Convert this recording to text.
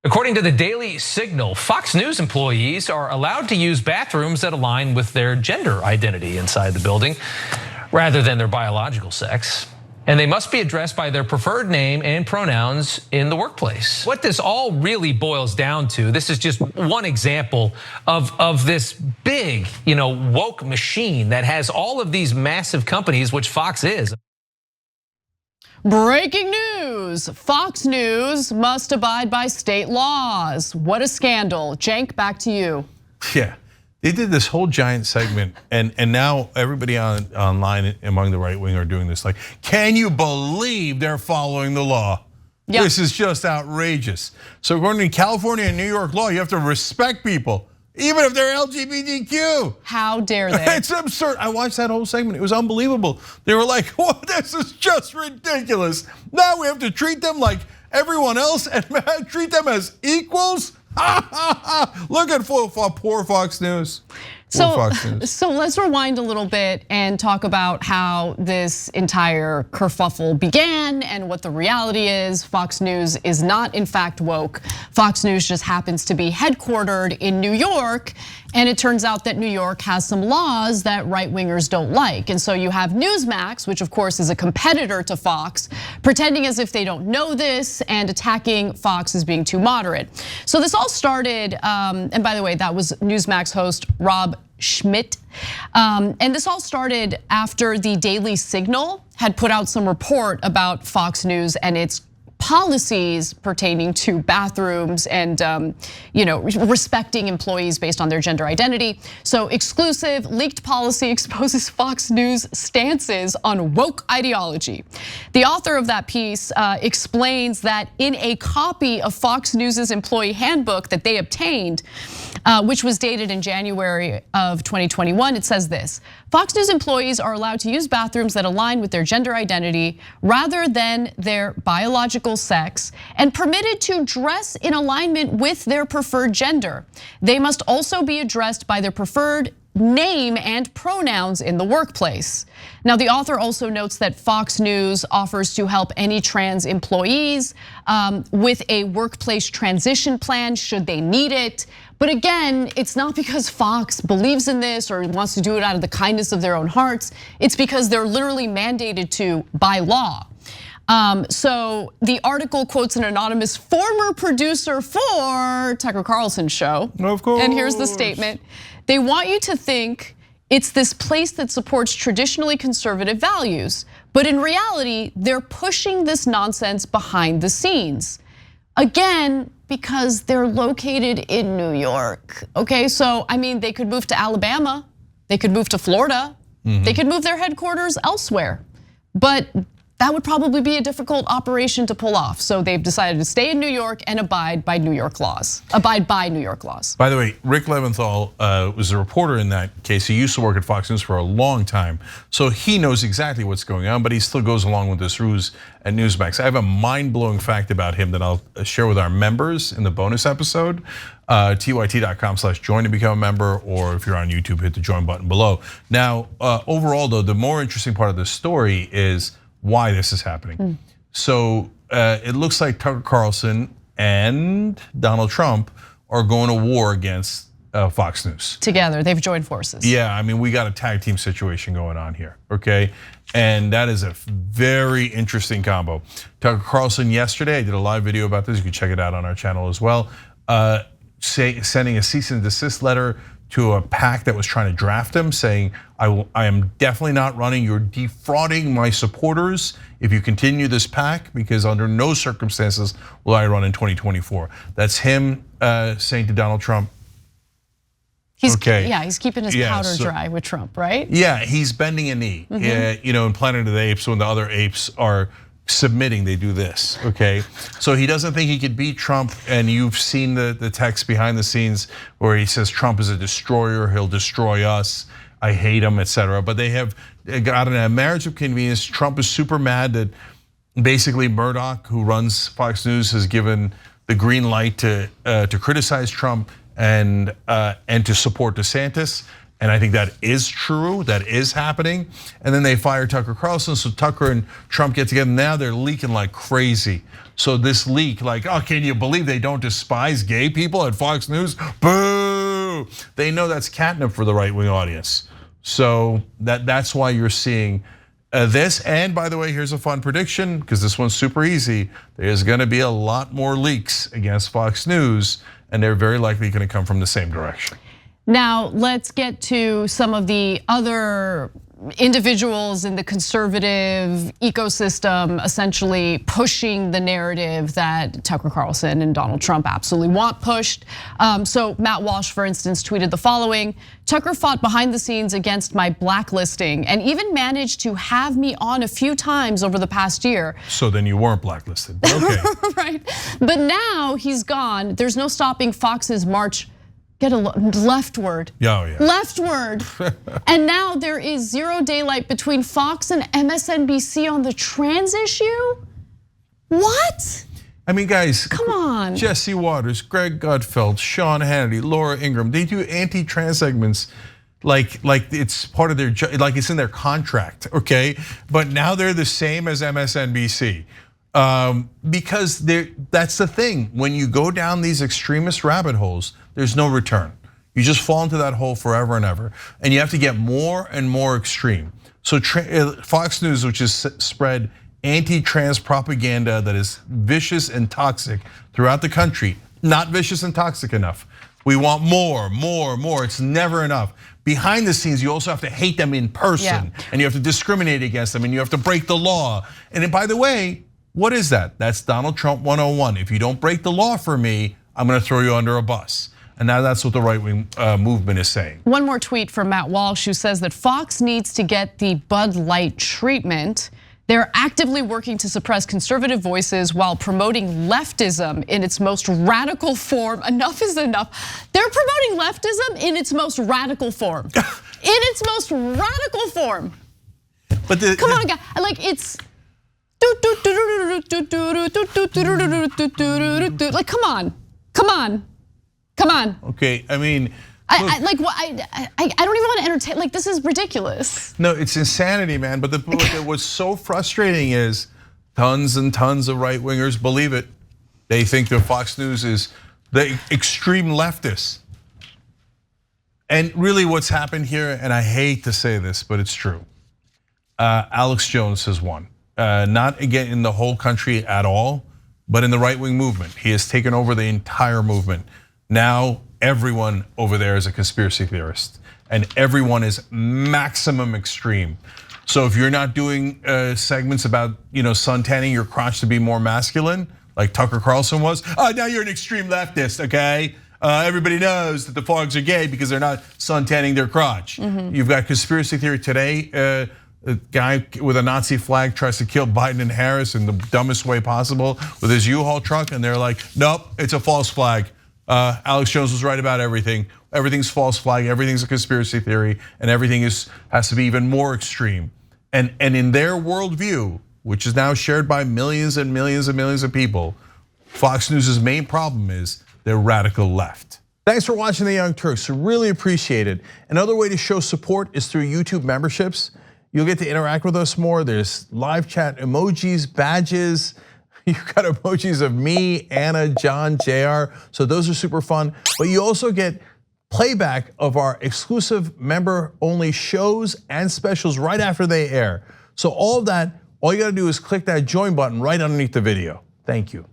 According to the Daily Signal, Fox News employees are allowed to use bathrooms that align with their gender identity inside the building rather than their biological sex. And they must be addressed by their preferred name and pronouns in the workplace. What this all really boils down to, this is just one example of this big, woke machine that has all of these massive companies, which Fox is. Breaking news, Fox News must abide by state laws. What a scandal. Cenk, back to you. Yeah, they did this whole giant segment and now everybody online among the right wing are doing this. Like, can you believe they're following the law? Yep. This is just outrageous. So according to California and New York law, you have to respect people, even if they're LGBTQ. How dare they? It's absurd. I watched that whole segment. It was unbelievable. They were like, "Whoa, this is just ridiculous. Now we have to treat them like everyone else and treat them as equals." Look at poor Fox News. So let's rewind a little bit and talk about how this entire kerfuffle began and what the reality is. Fox News is not in fact woke. Fox News just happens to be headquartered in New York. And it turns out that New York has some laws that right-wingers don't like. And so you have Newsmax, which of course is a competitor to Fox, pretending as if they don't know this and attacking Fox as being too moderate. So this all started, and by the way, that was Newsmax host Rob SCHMITT. And this all started after the Daily Signal had put out some report about Fox News and its policies pertaining to bathrooms and respecting employees based on their gender identity. So exclusive leaked policy exposes Fox News stances on woke ideology. The author of that piece explains that in a copy of Fox News's employee handbook that they obtained, which was dated in January of 2021, it says this: Fox News employees are allowed to use bathrooms that align with their gender identity rather than their biological sex and permitted to dress in alignment with their preferred gender. They must also be addressed by their preferred name and pronouns in the workplace. Now, the author also notes that Fox News offers to help any trans employees with a workplace transition plan should they need it. But again, it's not because Fox believes in this or wants to do it out of the kindness of their own hearts. It's because they're literally mandated to by law. So the article quotes an anonymous former producer for Tucker Carlson's show. Of course. And here's the statement. They want you to think it's this place that supports traditionally conservative values. But in reality, they're pushing this nonsense behind the scenes. Again, because they're located in New York. Okay, so I mean, they could move to Alabama, they could move to Florida, they could move their headquarters elsewhere. But that would probably be a difficult operation to pull off. So they've decided to stay in New York and abide by New York laws. By the way, Rick Leventhal was a reporter in that case. He used to work at Fox News for a long time. So he knows exactly what's going on, but he still goes along with this ruse at Newsmax. I have a mind-blowing fact about him that I'll share with our members in the bonus episode. tyt.com/join to become a member, or if you're on YouTube, hit the join button below. Now, overall though, the more interesting part of this story is why this is happening. So it looks like Tucker Carlson and Donald Trump are going to war against Fox News. Together, they've joined forces. Yeah, I mean, we got a tag team situation going on here, okay? And that is a very interesting combo. Tucker Carlson yesterday, I did a live video about this, you can check it out on our channel as well, sending a cease and desist letter to a PAC that was trying to draft him, saying, I am definitely not running, you're defrauding my supporters if you continue this PAC, because under no circumstances will I run in 2024. That's him saying to Donald Trump, okay. Yeah, he's keeping his powder dry with Trump, right? Yeah, he's bending a knee. In Planet of the Apes, when the other apes are submitting, they do this, okay? So he doesn't think he could beat Trump, and you've seen the text behind the scenes where he says Trump is a destroyer, he'll destroy us, I hate him, etc. But they have gotten a marriage of convenience. Trump is super mad that basically Murdoch, who runs Fox News, has given the green light to criticize Trump and to support DeSantis. And I think that is true, that is happening. And then they fire Tucker Carlson, so Tucker and Trump get together. Now they're leaking like crazy. So this leak, like, oh, can you believe they don't despise gay people at Fox News? Boo! They know that's catnip for the right-wing audience. So that's why you're seeing this. And by the way, here's a fun prediction, because this one's super easy. There's gonna be a lot more leaks against Fox News, and they're very likely gonna come from the same direction. Now, let's get to some of the other individuals in the conservative ecosystem essentially pushing the narrative that Tucker Carlson and Donald Trump absolutely want pushed. So Matt Walsh, for instance, tweeted the following: Tucker fought behind the scenes against my blacklisting and even managed to have me on a few times over the past year. So then you weren't blacklisted, okay. Right, but now he's gone. There's no stopping Fox's march. Get a leftward. Yeah. Leftward. And now there is zero daylight between Fox and MSNBC on the trans issue? What? I mean, guys, come on. Jesse Waters, Greg Gutfeld, Sean Hannity, Laura Ingraham, they do anti-trans segments like it's part of their, like it's in their contract, okay? But now they're the same as MSNBC. Because that's the thing. When you go down these extremist rabbit holes, there's no return. You just fall into that hole forever and ever, and you have to get more and more extreme. So Fox News, which has spread anti-trans propaganda that is vicious and toxic throughout the country, not vicious and toxic enough. We want more. It's never enough. Behind the scenes, you also have to hate them in person, and you have to discriminate against them, and you have to break the law. And then, by the way, what is that? That's Donald Trump 101. If you don't break the law for me, I'm gonna throw you under a bus. And now that's what the right-wing movement is saying. One more tweet from Matt Walsh, who says that Fox needs to get the Bud Light treatment. They're actively working to suppress conservative voices while promoting leftism in its most radical form. Enough is enough. They're promoting leftism in its most radical form. In its most radical form. But come on, guys, like it's. Like, come on. Okay, I mean, I don't even want to entertain. Like, this is ridiculous. No, it's insanity, man. But what's so frustrating is tons and tons of right wingers believe it. They think that Fox News is the extreme leftists. And really, what's happened here, and I hate to say this, but it's true. Alex Jones has won. Not again in the whole country at all, but in the right-wing movement. He has taken over the entire movement. Now everyone over there is a conspiracy theorist, and everyone is maximum extreme. So if you're not doing segments about suntanning your crotch to be more masculine, like Tucker Carlson was, now you're an extreme leftist, okay? Everybody knows that the Fogs are gay because they're not suntanning their crotch. You've got conspiracy theory today. A guy with a Nazi flag tries to kill Biden and Harris in the dumbest way possible with his U-Haul truck, and they're like, nope, it's a false flag. Alex Jones was right about everything. Everything's false flag, everything's a conspiracy theory, and everything has to be even more extreme. And in their worldview, which is now shared by millions and millions and millions of people, Fox News' main problem is they're radical left. Thanks for watching The Young Turks, really appreciate it. Another way to show support is through YouTube memberships. You'll get to interact with us more. There's live chat emojis, badges. You've got emojis of me, Anna, John, JR. So those are super fun. But you also get playback of our exclusive member-only shows and specials right after they air. So all of that, all you gotta do is click that join button right underneath the video. Thank you.